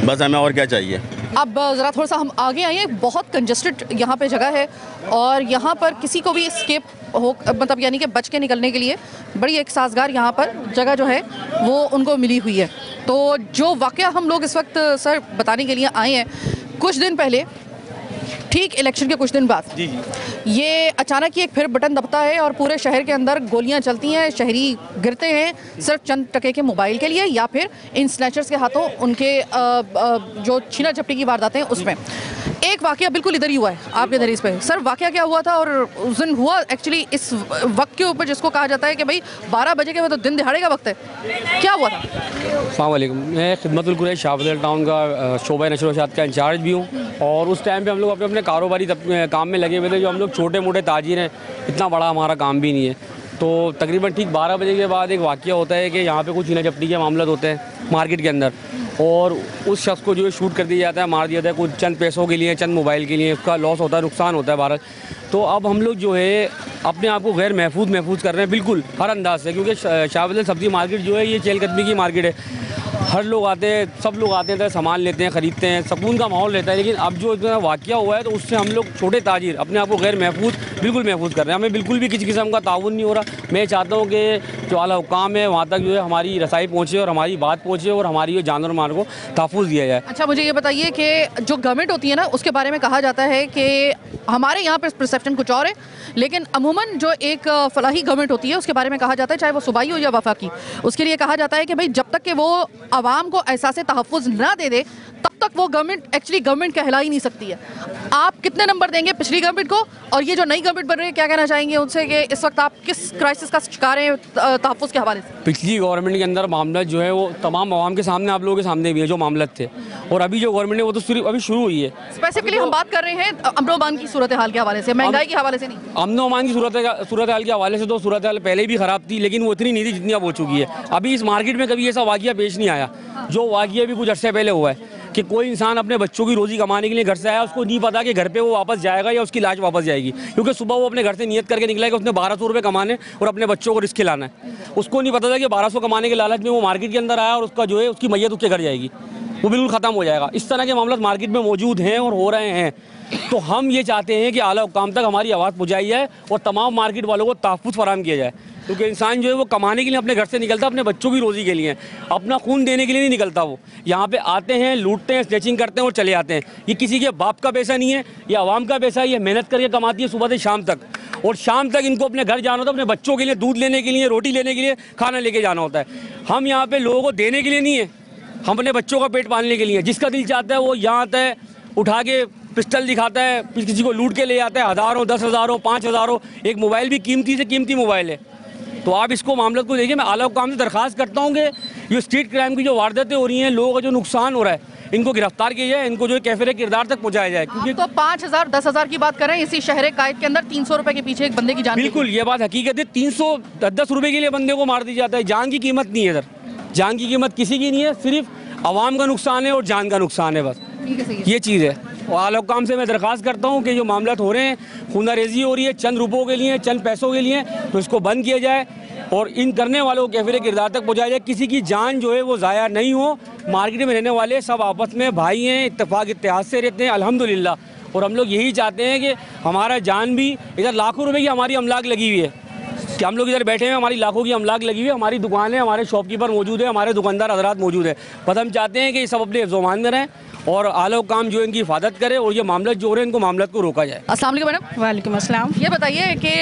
बस हमें और क्या चाहिए। अब ज़रा थोड़ा सा हम आगे आए हैं, बहुत कंजस्टेड यहाँ पे जगह है और यहाँ पर किसी को भी स्केप हो, मतलब यानी कि बच के निकलने के लिए बड़ी एक साजगार यहाँ पर जगह जो है वो उनको मिली हुई है। तो जो वाक़या हम लोग इस वक्त सर बताने के लिए आए हैं, कुछ दिन पहले, ठीक इलेक्शन के कुछ दिन बाद ये अचानक ही एक फिर बटन दबता है और पूरे शहर के अंदर गोलियां चलती हैं, शहरी गिरते हैं सिर्फ चंद टके के मोबाइल के लिए या फिर इन स्नैचर्स के हाथों उनके जो छीना झपटी की वारदातें हैं उसमें। एक वाक़या बिल्कुल इधर ही हुआ है आपके दरीज पे। सर, वाक़या क्या हुआ था और उस दिन हुआ एक्चुअली इस वक्त के ऊपर जिसको कहा जाता है कि भाई 12 बजे के बाद तो दिन दिहाड़े का वक्त है, क्या हुआ था? अस्सलाम वालेकुम, मैं खिदमतुल कुरैश शाहबदल टाउन का शोबा नशर व इशाअत का इंचार्ज भी हूँ और उस टाइम पे हम लोग अपने अपने कारोबारी काम में लगे हुए थे। जो हम लोग छोटे मोटे ताजिर हैं, इतना बड़ा हमारा काम भी नहीं है, तो तकरीबन ठीक 12 बजे के बाद एक वाक़या होता है कि यहाँ पे कुछ छीना झपटी के मामले होते हैं मार्केट के अंदर और उस शख्स को जो है शूट कर दिया जाता है, मार दिया जाता है, कुछ चंद पैसों के लिए, चंद मोबाइल के लिए, उसका लॉस होता है, नुकसान होता है भारत। तो अब हम लोग जो है अपने आप को गैर महफूज कर रहे हैं बिल्कुल हर अंदाज से, क्योंकि शाहबदल सब्ज़ी मार्केट जो है ये चहलकदमी की मार्केट है। हर लोग आते हैं, सब लोग आते हैं, सामान लेते हैं, ख़रीदते हैं, सुकून का माहौल रहता है। लेकिन अब जो इतना वाक़या हुआ है तो उससे हम लोग छोटे ताजिर अपने आप को गैर महफूज बिल्कुल महफूज कर रहे हैं। हमें बिल्कुल भी किसी किस्म का ताउन नहीं हो रहा। मैं चाहता हूँ कि जो आला हुक्काम है वहाँ तक जो है हमारी रसाई पहुँचे और हमारी बात पहुँचे और हमारी जानवर माल को तहफ़्फ़ुज़ दिया जाए। अच्छा, मुझे ये बताइए कि जो गवर्नमेंट होती है ना, उसके बारे में कहा जाता है कि हमारे यहाँ पर परसेप्शन कुछ और है, लेकिन अमूमन जो एक फलाही गवर्नमेंट होती है उसके बारे में कहा जाता है, चाहे वो सूबाई हो या वफाकी, उसके लिए कहा जाता है कि भाई जब तक कि वो आवाम को एहसास तहफ़्फ़ुज़ ना दे दे तब तक वो गवर्नमेंट एक्चुअली गवर्नमेंट कहला ही नहीं सकती है। आप कितने नंबर देंगे पिछली गवर्नमेंट को, और ये जो नई गवर्नमेंट बन रही है क्या कहना चाहेंगे उनसे कि इस वक्त आप किस क्राइसिस का शिकार हैं तहफ़्फ़ुज़ के हवाले से? पिछली गवर्नमेंट के अंदर मामला जो है वो तमाम आवाम के सामने, आप लोगों के सामने भी है जो मामला थे, और अभी जो गवर्नमेंट है वो तो सिर्फ अभी शुरू हुई है। स्पेसिफिकली हम बात कर रहे हैं अमन की सूरत हाल के हवाले से, महंगाई के हवाले से नहीं। अमन अमान की सूरत हाल के हवाले से तो सूरत हाल पहले भी ख़राब थी, लेकिन वो इतनी नहीं थी जितनी अब हो चुकी है। अभी इस मार्केट में कभी ऐसा वाक़या पेश नहीं आया जो वाक़या भी कुछ अर्से पहले हुआ है कि कोई इंसान अपने बच्चों की रोज़ी कमाने के लिए घर से आया, उसको नहीं पता कि घर पे वो वापस जाएगा या उसकी लाश वापस जाएगी, क्योंकि सुबह वो अपने घर से नियत करके निकला कि उसने 1200 रुपये कमाने और अपने बच्चों को रिस्क खिलाना है। उसको नहीं पता था कि 1200 कमाने के लालच में वो मार्केट के अंदर आया और उसका जो है उसकी मैयत उसके घर जाएगी, वो बिल्कुल ख़त्म हो जाएगा। इस तरह के मामला मार्केट में मौजूद हैं और हो रहे हैं। तो हम ये चाहते हैं कि आला हुक्काम तक हमारी आवाज़ पहुँचाई जाए और तमाम मार्केट वालों को तहफ़्फ़ुज़ फराहम किया जाए, क्योंकि इंसान जो है वो कमाने के लिए अपने घर से निकलता, अपने बच्चों की रोज़ी के लिए, अपना खून देने के लिए नहीं निकलता। वो यहाँ पे आते हैं, लूटते हैं, स्नैचिंग करते हैं और चले आते हैं। ये किसी के बाप का पैसा नहीं है, ये आवाम का पैसा है। ये मेहनत करके कमाती है सुबह से शाम तक, और शाम तक इनको अपने घर जाना होता है, अपने बच्चों के लिए दूध लेने के लिए, रोटी लेने के लिए, खाना लेके जाना होता है। हम यहाँ पर लोगों को देने के लिए नहीं है, हम अपने बच्चों का पेट पालने के लिए। जिसका दिल चाहता है वो यहाँ आता है, उठा के पिस्टल दिखाता है, किसी को लूट के ले जाता है, हज़ारों, 10,000, 5,000। एक मोबाइल भी कीमती से कीमती मोबाइल है। तो आप इसको मामले को देखिए। मैं आला हुक्काम से दरख्वास्त करता हूँ कि ये स्ट्रीट क्राइम की जो वारदातें हो रही हैं, लोगों का जो नुकसान हो रहा है, इनको गिरफ्तार किया जाए, इनको जो है कैफिर किरदार तक पहुँचाया जाए। क्योंकि तो 5,000, 10,000 की बात करें, इसी शहर कायद के अंदर 300 रुपए के पीछे एक बंदे की जान। बिल्कुल, ये बात हकीकत है। 310 रुपये के लिए बंदे को मार दिया जाता है। जान की कीमत नहीं है इधर, जान की कीमत किसी की नहीं है, सिर्फ आवाम का नुकसान है और जान का नुकसान है, बस ये चीज़ है। और आला हुक्काम से मैं दरख्वास्त करता हूँ कि जो मामला हो रहे हैं, खूनारेजी हो रही है चंद रुपयों के लिए, चंद पैसों के लिए, तो इसको बंद किया जाए और इन करने वालों को कैफिर किरदार तक पहुँचाया जाए। किसी की जान जो है वो ज़ाया नहीं हो। मार्केट में रहने वाले सब आपस में भाई हैं, इत्तेफाक इत्तेहाद से रहते हैं अल्हम्दुलिल्लाह। और हम लोग यही चाहते हैं कि हमारा जान भी, इधर लाखों रुपए की हमारी अमलाक लगी हुई है कि हम लोग इधर बैठे हैं, हमारी लाखों की अमलाक लगी हुई है, हमारी दुकान है, हमारे शॉपकीपर मौजूद है, हमारे दुकानदार हजरात मौजूद है। बस हम चाहते हैं कि ये सब अपने हिफ्ज़-ओ-अमान में रहें और आला हुक्काम जो इनकी हिफाजत करे और ये मामला जो हो रहे हैं इनको मामला को रोका जाए। अस्सलाम वालेकुम मैडम। वालेकुम अस्सलाम। ये बताइए कि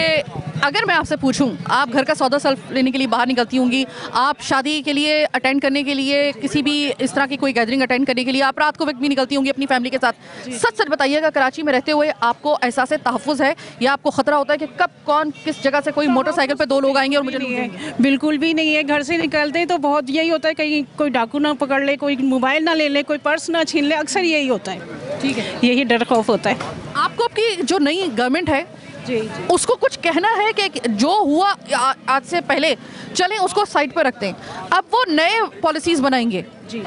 अगर मैं आपसे पूछूं, आप घर का सौदा सल्फ लेने के लिए बाहर निकलती होंगी, आप शादी के लिए अटेंड करने के लिए, किसी भी इस तरह की कोई गैदरिंग अटेंड करने के लिए आप रात को वक्त भी निकलती होंगी अपनी फैमिली के साथ, सच सच बताइएगा कराची में रहते हुए आपको एहसास तहफ़्फ़ुज़ है या आपको ख़तरा होता है कि कब कौन किस जगह से कोई मोटरसाइकिल पे 2 लोग आएंगे और मुझे नहीं है, बिल्कुल भी नहीं है। घर से निकलते तो बहुत यही होता है, कहीं कोई डाकू ना पकड़ ले, कोई मोबाइल ना ले ले, कोई पर्स ना छीन ले, अक्सर यही होता है। ठीक है, यही डर खौफ होता है। आपको आपकी जो नई गवर्नमेंट है जी उसको कुछ कहना है कि जो हुआ आज से पहले चलें उसको साइड पर रखते हैं, अब वो नए पॉलिसीज़ बनाएंगे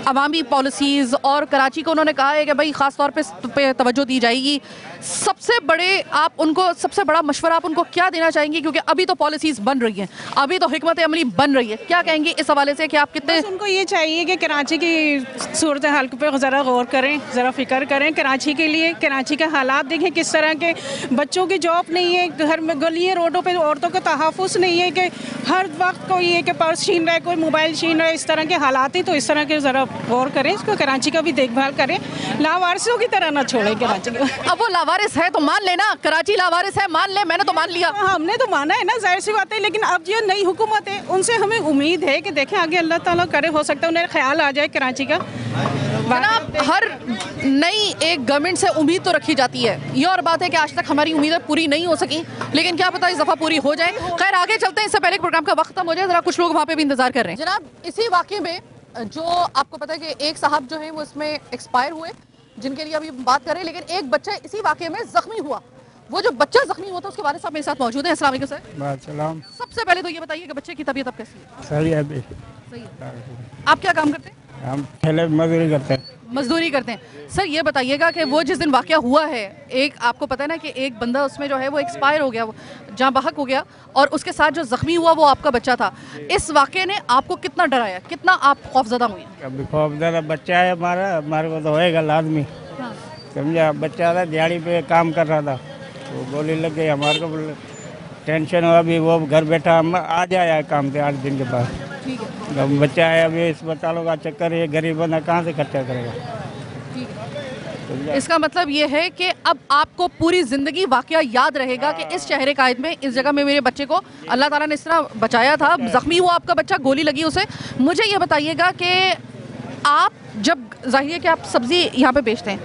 अवामी पॉलिसीज़, और कराची को उन्होंने कहा है कि भाई ख़ास तौर पे तवज्जो दी जाएगी। सबसे बड़े आप उनको सबसे बड़ा मशवरा आप उनको क्या देना चाहेंगे, क्योंकि अभी तो पॉलिसीज़ बन रही हैं, अभी तो हिकमत अमली बन रही है, क्या कहेंगे इस हवाले से कि आप कितने? बस उनको ये चाहिए कि कराची की सूरत हाल पर ज़रा गौर करें, ज़रा फ़िक्र करें कराची के लिए। कराची के हालात देखें किस तरह के, बच्चों की जॉब नहीं है, घर में गलियों रोडों पे औरतों का तहफ़्फ़ुज़ नहीं है कि हर वक्त कोई है कि पर्स छीन रहा है, कोई मोबाइल छीन रहा है, इस तरह के हालात ही। तो इस तरह के ज़रा गौर करें, इसको कराची का भी देखभाल करें, लावारिसों की तरह ना छोड़ें कराची को। अब वो लावारिस है तो मान लेना, कराची लावारिस है, मान ले, मैंने तो मान लिया। हमने तो माना है ना, जाहिर सी बात है। लेकिन अब जो नई हुकूमत है उनसे हमें उम्मीद है कि देखें आगे अल्लाह ताला करे, हो सकता है उन्हें ख्याल आ जाए कराची का। जनाब, हर नई एक गवर्नमेंट से उम्मीद तो रखी जाती है, ये और बात है कि आज तक हमारी उम्मीदें पूरी नहीं हो सकी, लेकिन क्या पता इस दफ़ा पूरी हो जाए। खैर आगे चलते हैं, इससे पहले प्रोग्राम का वक्त खत्म हो जाए, ज़रा कुछ लोग वहाँ पे भी इंतजार कर रहे हैं। जनाब, इसी वाक़े में जो आपको पता है कि एक साहब जो है वो इसमें एक्सपायर हुए, जिनके लिए अभी बात कर रहे हैं, लेकिन एक बच्चा इसी वाक़े में ज़ख्मी हुआ। वो जो बच्चा ज़ख्मी हुआ था उसके वालिद साहब मेरे साथ मौजूद हैं। अस्सलाम वालेकुम सर। सबसे पहले तो ये बताइए कि बच्चे की तबीयत अब कैसी है? सही है अभी। सही है। आप क्या काम करते हैं? हम ठेले मजदूरी करते हैं। मजदूरी करते हैं। सर ये बताइएगा कि वो जिस दिन वाक़या हुआ है, एक आपको पता है ना कि एक बंदा उसमें जो है वो एक्सपायर हो गया, वो जहाँ बहक हो गया, और उसके साथ जो ज़ख्मी हुआ वो आपका बच्चा था। इस वाक़े ने आपको कितना डराया, कितना आप खौफजदा हुई? कभी खौफजदा बच्चा है हमारा, हमारे को तो होएगा लाजमी। समझा, बच्चा था दिहाड़ी पे काम कर रहा था, वो गोली लग गई, हमारे को टेंशन हुआ। अभी वो घर बैठा, हम आ जाया काम से 8 दिन के बाद। अब बच्चा है, अभी अस्पतालों का चक्कर, ये गरीब बंदा कहाँ से खर्चा करेगा। इसका मतलब ये है कि अब आपको पूरी ज़िंदगी वाक़या याद रहेगा कि इस शहर कायद में, इस जगह में मेरे बच्चे को अल्लाह ताला ने इस तरह बचाया था। ज़ख्मी हुआ आपका बच्चा, गोली लगी उसे। मुझे ये बताइएगा कि आप जब, जाहिर है कि आप सब्ज़ी यहाँ पे बेचते हैं,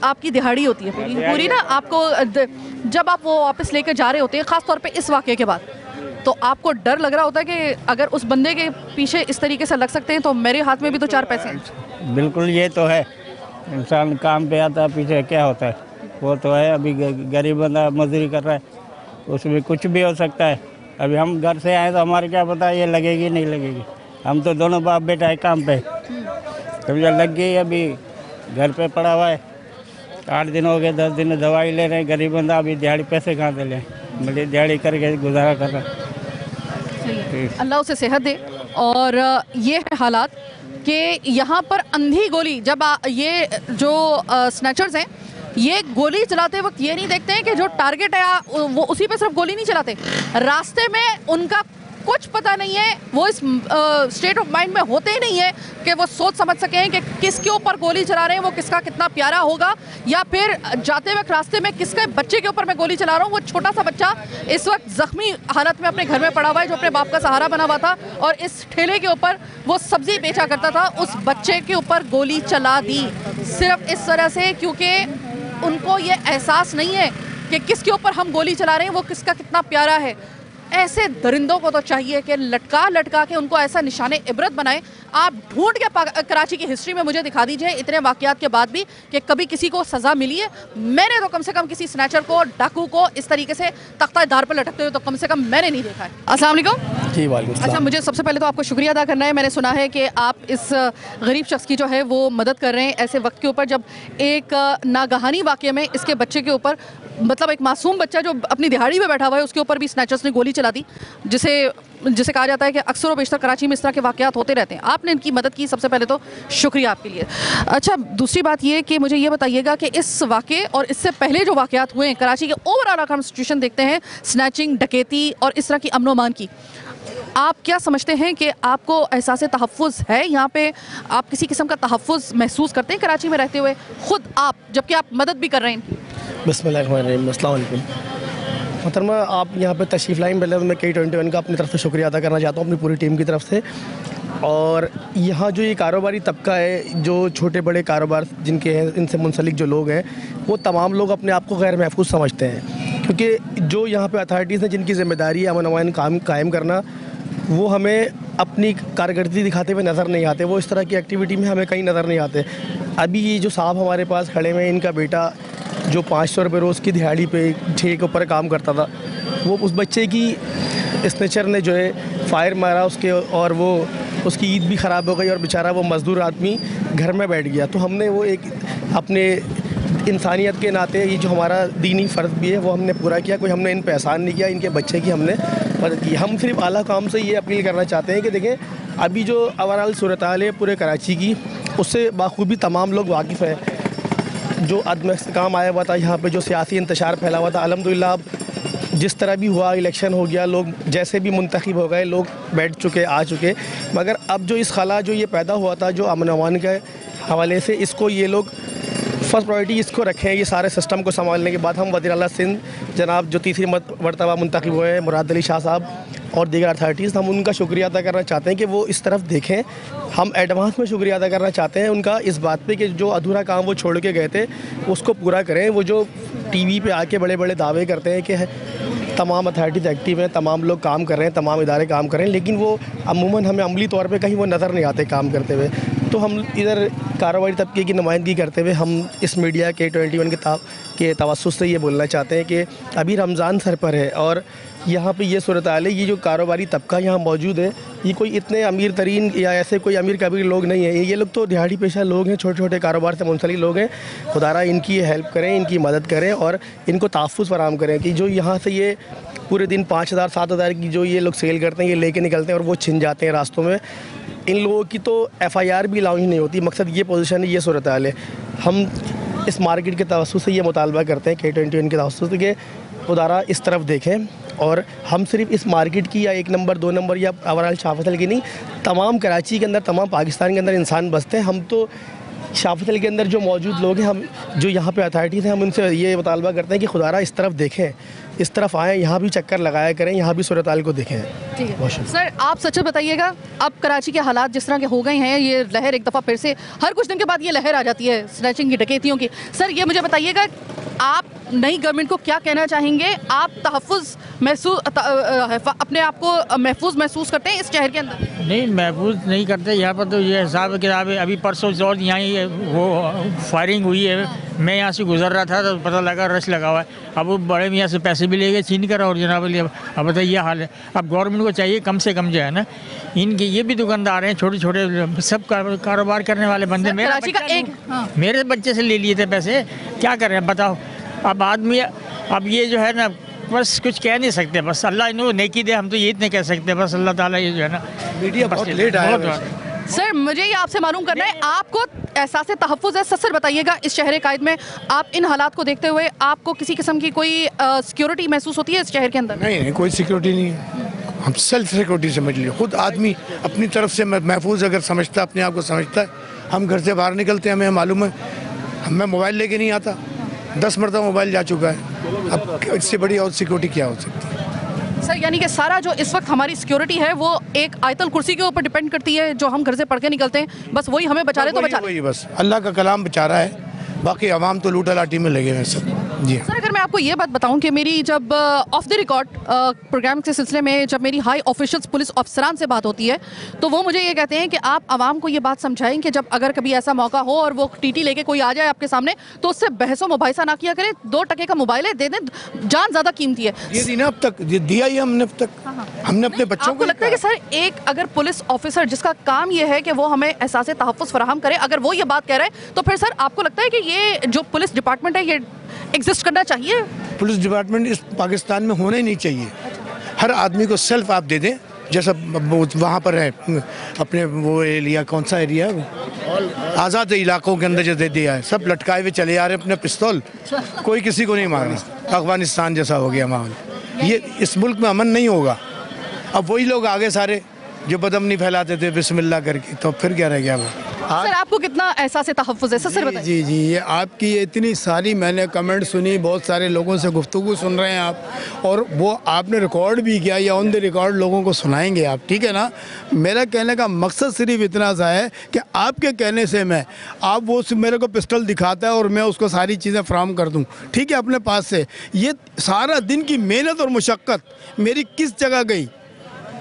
आपकी दिहाड़ी होती है पूरी ना, आपको जब आप वो वापस लेकर जा रहे होते हैं, ख़ास तौर पे इस वाक़े के बाद, तो आपको डर लग रहा होता है कि अगर उस बंदे के पीछे इस तरीके से लग सकते हैं तो मेरे हाथ में भी तो 4 पैसे हैं। बिल्कुल, ये तो है। इंसान काम पे आता है, पीछे क्या होता है वो तो है। अभी गरीब बंदा मजदूरी कर रहा है, उसमें कुछ भी हो सकता है। अभी हम घर से आए तो हमारे क्या पता ये लगेगी नहीं लगेगी। हम तो दोनों बाप बेटा है काम पे, समझा, लग गई। अभी घर पे पड़ा हुआ है, 8 दिन हो गए, 10 दिन दवाई ले रहे हैं। गरीब बंदा अभी दिहाड़ी पैसे कहाँ से लें, मतलब दिहाड़ी करके गुजारा कर रहा है। अल्लाह उसे सेहत दे। और ये है हालात कि यहाँ पर अंधी गोली, जब ये जो स्नैचर्स हैं, ये गोली चलाते वक्त ये नहीं देखते हैं कि जो टारगेट है वो उसी पे सिर्फ गोली नहीं चलाते, रास्ते में उनका कुछ पता नहीं है, वो इस स्टेट ऑफ माइंड में होते ही नहीं है कि वो सोच समझ सकें कि किसके ऊपर गोली चला रहे हैं, वो किसका कितना प्यारा होगा, या फिर जाते वक्त रास्ते में किसके बच्चे के ऊपर मैं गोली चला रहा हूँ। वो छोटा सा बच्चा इस वक्त ज़ख्मी हालत में अपने घर में पड़ा हुआ है, जो अपने बाप का सहारा बना हुआ था, और इस ठेले के ऊपर वो सब्ज़ी बेचा करता था, उस बच्चे के ऊपर गोली चला दी सिर्फ इस तरह से क्योंकि उनको ये एहसास नहीं है कि किसके ऊपर हम गोली चला रहे हैं, वो किसका कितना प्यारा है। ऐसे दरिंदों को तो चाहिए कि लटका लटका के उनको ऐसा निशाने इबरत बनाए। आप ढूंढ के कराची की हिस्ट्री में मुझे दिखा दीजिए इतने वाक़यात के बाद भी कि कभी किसी को सज़ा मिली है। मैंने तो कम से कम किसी स्नैचर को, डाकू को इस तरीके से तख्ता दार पर लटकते हुए तो कम से कम मैंने नहीं देखा है। अस्सलाम वालेकुम। जी वालेकुम सलाम। अच्छा, मुझे सबसे पहले तो आपको शुक्रिया अदा करना है। मैंने सुना है कि आप इस गरीब शख्स की जो है वो मदद कर रहे हैं ऐसे वक्त के ऊपर जब एक नागहानी वाक़े में इसके बच्चे के ऊपर, मतलब एक मासूम बच्चा जो अपनी दिहाड़ी में बैठा हुआ है, उसके ऊपर भी स्नैचर्स ने गोली चला दी, जिसे कहा जाता है कि अक्सर व बेशतर कराची में इस तरह के वाक़यात होते रहते हैं। आपने इनकी मदद की, सबसे पहले तो शुक्रिया आपके लिए। अच्छा, दूसरी बात ये कि मुझे ये बताइएगा कि इस वाक़े और इससे पहले जो वाक़यात हुए हैं कराची के ओवरऑल हम सिचुएशन देखते हैं, स्नैचिंग, डकैती और इस तरह की अमन अमान की, आप क्या समझते हैं कि आपको एहसास तहफ़्फ़ुज़ है यहाँ पे? आप किसी किस्म का तहफ़्फ़ुज़ महसूस करते हैं कराची में रहते हुए, ख़ुद आप, जबकि आप मदद भी कर रहे हैं? बिस्मिल्लाहिर्रहमानिर्रहीम, अस्सलाम वालेकुम। मोहतरमा, आप यहाँ पे तशरीफ़ लाई, पहले तो मैं K21 का अपनी तरफ से शुक्रिया अदा करना चाहता हूँ, अपनी पूरी टीम की तरफ से। और यहाँ जो ये कारोबारी तबका है, जो छोटे बड़े कारोबार जिनके हैं, इनसे मुंसलिक जो लोग हैं, वो तमाम लोग अपने आप को गैर महफूज समझते हैं, क्योंकि जो यहाँ पे अथॉरिटीज़ हैं जिनकी ज़िम्मेदारी है अमन अमान कायम करना, वो हमें अपनी कारकर्दगी दिखाते हुए नज़र नहीं आते। वो इस तरह की एक्टिविटी में हमें कहीं नज़र नहीं आते। अभी ये जो साहब हमारे पास खड़े हुए हैं, इनका बेटा जो 500 रुपये रोज़ की दिहाड़ी पे ठेके के ऊपर काम करता था, वो उस बच्चे की स्नेचर ने जो है फायर मारा उसके, और वो उसकी ईद भी ख़राब हो गई और बेचारा वो मज़दूर आदमी घर में बैठ गया। तो हमने वो एक अपने इंसानियत के नाते, ये जो हमारा दीनी फ़र्ज़ भी है, वो हमने पूरा किया। कोई हमने इन पे एहसान नहीं किया, इनके बच्चे की हमने मदद की। हम सिर्फ आला काम से ये अपील करना चाहते हैं कि देखें, अभी जो ओवरऑल सूरत हाल है पूरे कराची की, उससे बाखूबी तमाम लोग वाकिफ़ हैं। जो अदम इस्तेकाम आया हुआ था यहाँ पे, जो सियासी इंतशार फैला हुआ था, अल्हम्दुलिल्लाह अब जिस तरह भी हुआ, इलेक्शन हो गया, लोग जैसे भी मुंतखब हो गए, लोग बैठ चुके, आ चुके, मगर अब जो इस खला जो ये पैदा हुआ था, जो अमन अमान के हवाले से, इसको ये लोग फर्स्ट प्रायोरिटी इसको रखें। ये सारे सिस्टम को संभालने के बाद हम वज़ीर आला सिंध जनाब जो तीसरी मरतबा मुंतखब हुए हैं, मुराद अली शाह साहब, और दीगर अथॉरिटीज़, हम उनका शुक्रिया अदा करना चाहते हैं कि वो इस तरफ देखें। हम एडवांस में शुक्रिया अदा करना चाहते हैं उनका इस बात पे कि जो अधूरा काम वो छोड़ के गए थे उसको पूरा करें। वो जो टीवी पे आके बड़े बड़े दावे करते हैं कि तमाम अथॉरिटीज़ एक्टिव हैं, तमाम लोग काम कर रहे हैं, तमाम इदारे काम कर रहे हैं, लेकिन वो अमूमन हमें अमली तौर पे कहीं वो नज़र नहीं आते काम करते हुए। तो हम इधर कारोबारी तबके की नुमाइंदगी करते हुए हम इस मीडिया के 21 के तवस्सुस से ये बोलना चाहते हैं कि अभी रमज़ान सर पर है और यहाँ पे ये सूरत हाल है, ये जो कारोबारी तबका यहाँ मौजूद है, ये कोई इतने अमीर तरीन या ऐसे कोई अमीर कबीर लोग नहीं है। ये लोग तो दिहाड़ी पेशा लोग हैं, छोटे छोटे कारोबार से मुंसलिक लोग हैं। खुदारा इनकी हेल्प करें, इनकी मदद करें और इनको तहफ़्फ़ुज़ फराहम करें कि जो यहाँ से ये पूरे दिन 5,000 7,000 की जो ये लोग सेल करते हैं, ये लेके निकलते हैं और वो छिन जाते हैं रास्तों में। इन लोगों की तो FIR भी लाउंज नहीं होती। मकसद ये पोजीशन है, ये सूरत हाल है। हम इस मार्केट के तवस्सुस से ये मुतालबा करते हैं K21 के तवस्सुस से कि खुदारा इस तरफ देखें और हम सिर्फ इस मार्केट की या 1 नंबर 2 नंबर या ओवरऑल शाह फैसल की नहीं, तमाम कराची के अंदर, तमाम पाकिस्तान के अंदर इंसान बसते हैं। हम तो शाह फैसल के अंदर जो मौजूद लोग हैं, हम जो यहाँ पे अथॉरिटीज़ हैं, हम उनसे ये मुतालबा करते हैं कि खुदारा इस तरफ देखें, इस तरफ आएँ, यहाँ भी चक्कर लगाया करें, यहाँ भी सूरत हाल को देखें। ठीक है सर, आप सच बताइएगा, अब कराची के हालात जिस तरह के हो गए हैं, ये लहर एक दफ़ा फिर से हर कुछ दिन के बाद ये लहर आ जाती है स्नैचिंग की, डकैतियों की। सर ये मुझे बताइएगा, आप नई गवर्नमेंट को क्या कहना चाहेंगे? आप तहफ़्फ़ुज़ अपने आप को महफूज महसूस करते हैं इस शहर के अंदर? नहीं, महफूज नहीं करते। यहाँ पर तो ये हिसाब किताब है। अभी परसों और यहाँ वो फायरिंग हुई है, मैं यहाँ से गुजर रहा था तो पता लगा रश लगा हुआ है। अब वो बड़े मियाँ से पैसे भी ले गए छीन कर और जनाब अब बताइए ये हाल है। अब गवर्नमेंट को चाहिए कम से कम जो है ना, इनके ये भी दुकानदार हैं, छोटे छोटे सब कारोबार करने वाले बंदे। मेरे बच्चे से ले लिए थे पैसे, क्या कर रहे हैं बताओ। अब आदमी, अब ये जो है ना, बस कुछ कह नहीं सकते, बस अल्लाह इनको नेकी दे, हम तो ये इतने कह सकते हैं, बस अल्लाह ताला ये जो है ना। मीडिया बहुत लेट आया। सर मुझे ये आपसे मालूम करना है, आपको एहसास तहफ़्फ़ुज़ है? सर बताइएगा, इस शहर कायद में आप इन हालात को देखते हुए आपको किसी किस्म की कोई सिक्योरिटी महसूस होती है इस शहर के अंदर? नहीं, कोई सिक्योरिटी नहीं है। हम सेल्फ सिक्योरिटी समझ लीजिए, खुद आदमी अपनी तरफ से महफूज अगर समझता, अपने आप को समझता है। हम घर से बाहर निकलते हैं, हमें मालूम है, हमें मोबाइल लेके नहीं आता, 10 मरतबा मोबाइल जा चुका है। अब इससे बड़ी और सिक्योरिटी क्या हो सकती है? सर यानी कि सारा जो इस वक्त हमारी सिक्योरिटी है वो एक आयतल कुर्सी के ऊपर डिपेंड करती है, जो हम घर से पढ़ के निकलते हैं, बस वही हमें बचा रहे तो बचा रहे। बस अल्लाह का कलाम बचा रहा है, बाकी अवाम तो लूटा लाठी में लगे हुए सब। जी सर, अगर मैं आपको ये बात बताऊं कि मेरी जब ऑफ द रिकॉर्ड प्रोग्राम के सिलसिले में जब मेरी हाई ऑफिशियल्स पुलिस अफसरान से बात होती है, तो वो मुझे ये कहते हैं कि आप आवाम को ये बात समझाएं कि जब अगर कभी ऐसा मौका हो और वो टीटी लेके कोई आ जाए आपके सामने, तो उससे बहसो मुबाहिसा ना किया करें। 2 टके का मोबाइल है, दे दें, जान ज़्यादा कीमती है। ये दी ना अब तक, ये दिया ही हमने अब तक। हमने अपने बच्चों आपको लगता है कि सर एक अगर पुलिस ऑफिसर जिसका काम ये है कि वो हमें एहसास तहफ़्फ़ुज़ फराहम करे, अगर वो ये बात कह रहे हैं, तो फिर सर आपको लगता है कि ये जो पुलिस डिपार्टमेंट है ये एग्जिस्ट करना चाहिए? पुलिस डिपार्टमेंट इस पाकिस्तान में होना ही नहीं चाहिए। हर आदमी को सेल्फ आप दे दें, जैसा वहाँ पर है अपने वो एरिया, कौन सा एरिया है, आज़ाद इलाकों के अंदर जो दे दिया है, सब लटकाए हुए चले आ रहे अपने पिस्तौल, कोई किसी को नहीं मार रहा। अफगानिस्तान जैसा हो गया माहौल, ये इस मुल्क में अमन नहीं होगा। अब वही लोग आगे सारे जो बदअमनी फैलाते थे बिस्मिल्लाह करके, तो फिर क्या रह गया वो। सर आपको कितना एहसास तहफ़्फ़ुज़ है? सर बताइए। जी जी, ये आपकी इतनी सारी मैंने कमेंट सुनी, बहुत सारे लोगों से गुफ्तगू सुन रहे हैं आप, और वो आपने रिकॉर्ड भी किया या ऑन द रिकॉर्ड लोगों को सुनाएंगे आप, ठीक है ना। मेरा कहने का मकसद सिर्फ इतना सा है कि आपके कहने से मैं, आप वो मेरे को पिस्टल दिखाता है और मैं उसको सारी चीज़ें फराहम कर दूँ, ठीक है, अपने पास से। ये सारा दिन की मेहनत और मुशक्क़त मेरी किस जगह गई?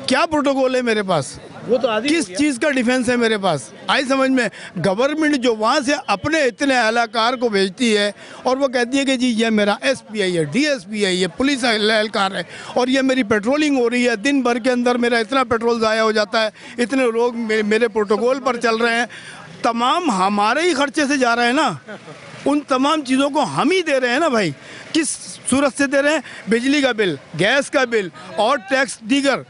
क्या प्रोटोकॉल है मेरे पास? वो तो किस चीज़ का डिफेंस है मेरे पास? आई समझ में, गवर्नमेंट जो वहाँ से अपने इतने एहलकार को भेजती है और वो कहती है कि जी ये मेरा SPI है, DSP है, ये पुलिस एहलकार है, और ये मेरी पेट्रोलिंग हो रही है, दिन भर के अंदर मेरा इतना पेट्रोल ज़ाया हो जाता है, इतने लोग मेरे प्रोटोकॉल पर चल रहे हैं, तमाम हमारे ही खर्चे से जा रहे हैं ना। उन तमाम चीज़ों को हम ही दे रहे हैं ना भाई। किस सूरत से दे रहे हैं? बिजली का बिल, गैस का बिल और टैक्स, दीगर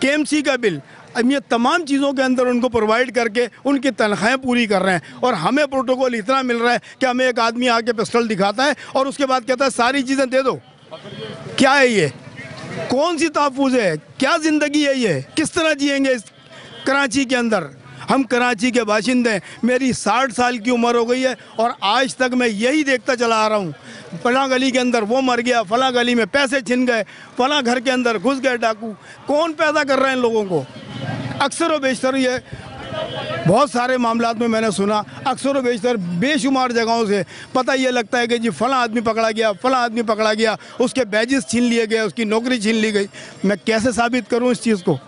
KMC का बिल, अब ये तमाम चीज़ों के अंदर उनको प्रोवाइड करके उनकी तनख्वाहें पूरी कर रहे हैं, और हमें प्रोटोकॉल इतना मिल रहा है कि हमें एक आदमी आके पिस्टल दिखाता है और उसके बाद कहता है सारी चीज़ें दे दो। क्या है ये? कौन सी तहफ़्फ़ुज़ है? क्या ज़िंदगी है ये? किस तरह जिएंगे इस कराची के अंदर? हम कराची के बाशिंदे, मेरी 60 साल की उम्र हो गई है और आज तक मैं यही देखता चला आ रहा हूँ। फलां गली के अंदर वो मर गया, फलां गली में पैसे छिन गए, फलां घर के अंदर घुस गए डाकू। कौन पैदा कर रहे हैं इन लोगों को? अक्सर व बेशतर ये बहुत सारे मामलात में मैंने सुना, अक्सर व बेशतर बेशुमार जगहों से पता ये लगता है कि जी फलां आदमी पकड़ा गया, फलां आदमी पकड़ा गया, उसके बैजेस छीन लिए गए, उसकी नौकरी छीन ली गई। मैं कैसे साबित करूँ इस चीज़ को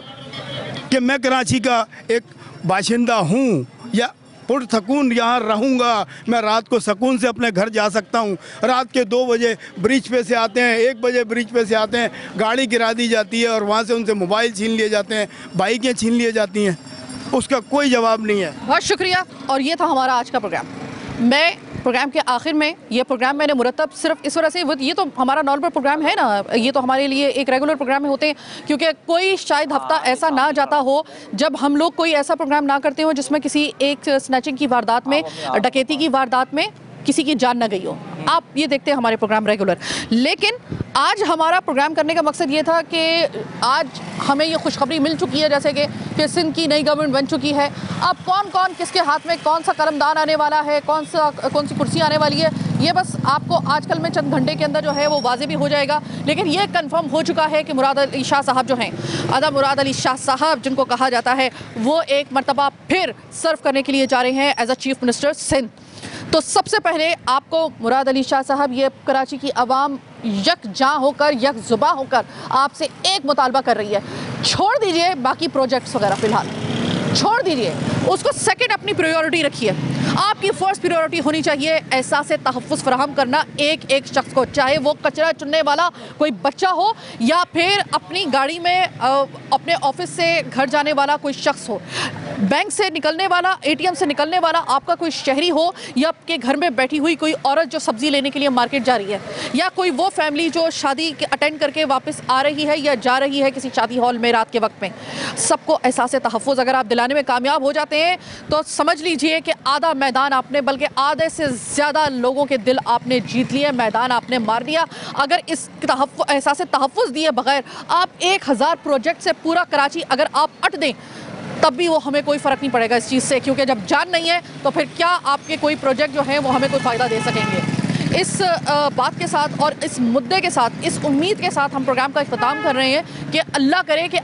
कि मैं कराची का एक बाशिंदा हूँ या पुरसकून यहाँ रहूँगा, मैं रात को सुकून से अपने घर जा सकता हूँ। रात के 2 बजे ब्रिज पे से आते हैं, 1 बजे ब्रिज पे से आते हैं, गाड़ी गिरा दी जाती है और वहाँ से उनसे मोबाइल छीन लिए जाते हैं, बाइकें छीन लिए जाती हैं, उसका कोई जवाब नहीं है। बहुत शुक्रिया। और ये था हमारा आज का प्रोग्राम। मैं प्रोग्राम के आखिर में ये प्रोग्राम मैंने मुरतब सिर्फ इस वजह से, ये तो हमारा नॉर्मल प्रोग्राम है ना, ये तो हमारे लिए एक रेगुलर प्रोग्राम में होते हैं, क्योंकि कोई शायद हफ्ता ऐसा ना जाता हो जब हम लोग कोई ऐसा प्रोग्राम ना करते हो जिसमें किसी एक स्नैचिंग की वारदात में, डकैती की वारदात में किसी की जान ना गई हो। आप ये देखते हैं हमारे प्रोग्राम रेगुलर। लेकिन आज हमारा प्रोग्राम करने का मकसद ये था कि आज हमें ये खुशखबरी मिल चुकी है जैसे कि सिंध की नई गवर्नमेंट बन चुकी है। अब कौन कौन किसके हाथ में कौन सा कलमदान आने वाला है, कौन सी कुर्सी आने वाली है, ये बस आपको आजकल में चंद घंटे के अंदर जो है वो वाज़ेह भी हो जाएगा। लेकिन ये कंफर्म हो चुका है कि मुराद अली शाह साहब जो हैं, अदा मुराद अली शाह साहब जिनको कहा जाता है, वो एक मरतबा फिर सर्व करने के लिए जा रहे हैं as a chief minister Sindh. तो सबसे पहले आपको मुराद अली शाह साहब, ये कराची की आवाम यकजां होकर, यकजुबा होकर आपसे एक मुतालबा कर रही है, छोड़ दीजिए बाकी प्रोजेक्ट्स वगैरह, फ़िलहाल छोड़ दीजिए उसको, सेकंड अपनी प्रायोरिटी रखिए। आपकी फर्स्ट प्रायोरिटी होनी चाहिए एहसास तहफ़्फ़ुज़ फराहम करना एक एक शख्स को, चाहे वो कचरा चुनने वाला कोई बच्चा हो या फिर अपनी गाड़ी में अपने ऑफिस से घर जाने वाला कोई शख्स हो, बैंक से निकलने वाला, ATM से निकलने वाला आपका कोई शहरी हो, या आपके घर में बैठी हुई कोई औरत जो सब्ज़ी लेने के लिए मार्केट जा रही है, या कोई वो फैमिली जो शादी अटेंड करके वापस आ रही है या जा रही है किसी शादी हॉल में रात के वक्त में। सबको एहसास तहफ़्फ़ुज़ अगर आप दिलाने में कामयाब हो जाते हैं तो समझ लीजिए कि आधा मैदान आपने, बल्कि आधे से ज़्यादा लोगों के दिल आपने जीत लिए, मैदान आपने मार दिया। अगर इस एहसास तहफ़्फ़ुज़ दिए बगैर आप 1000 प्रोजेक्ट से पूरा कराची अगर आप अट दें, तब भी वो हमें कोई फ़र्क नहीं पड़ेगा इस चीज़ से, क्योंकि जब जान नहीं है तो फिर क्या आपके कोई प्रोजेक्ट जो है वो हमें कोई फ़ायदा दे सकेंगे। इस बात के साथ और इस मुद्दे के साथ, इस उम्मीद के साथ हम प्रोग्राम का इख्तिताम कर रहे हैं कि अल्लाह करे कि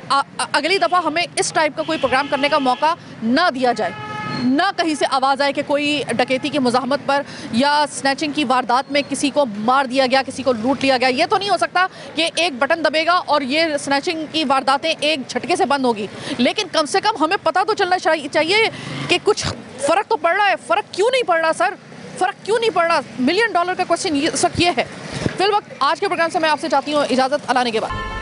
अगली दफ़ा हमें इस टाइप का कोई प्रोग्राम करने का मौका ना दिया जाए, ना कहीं से आवाज़ आए कि कोई डकैती की मुज़ाहमत पर या स्नैचिंग की वारदात में किसी को मार दिया गया, किसी को लूट लिया गया। ये तो नहीं हो सकता कि एक बटन दबेगा और ये स्नैचिंग की वारदातें एक झटके से बंद होगी, लेकिन कम से कम हमें पता तो चलना चाहिए कि कुछ फ़र्क तो पड़ रहा है। फ़र्क क्यों नहीं पड़ रहा सर, फ़र्क क्यों नहीं पड़ रहा? $1 मिलियन का क्वेश्चन इस वक्त ये है। फिल वक्त आज के प्रोग्राम से मैं आपसे चाहती हूँ इजाज़त, अल्लाह ने के बाद।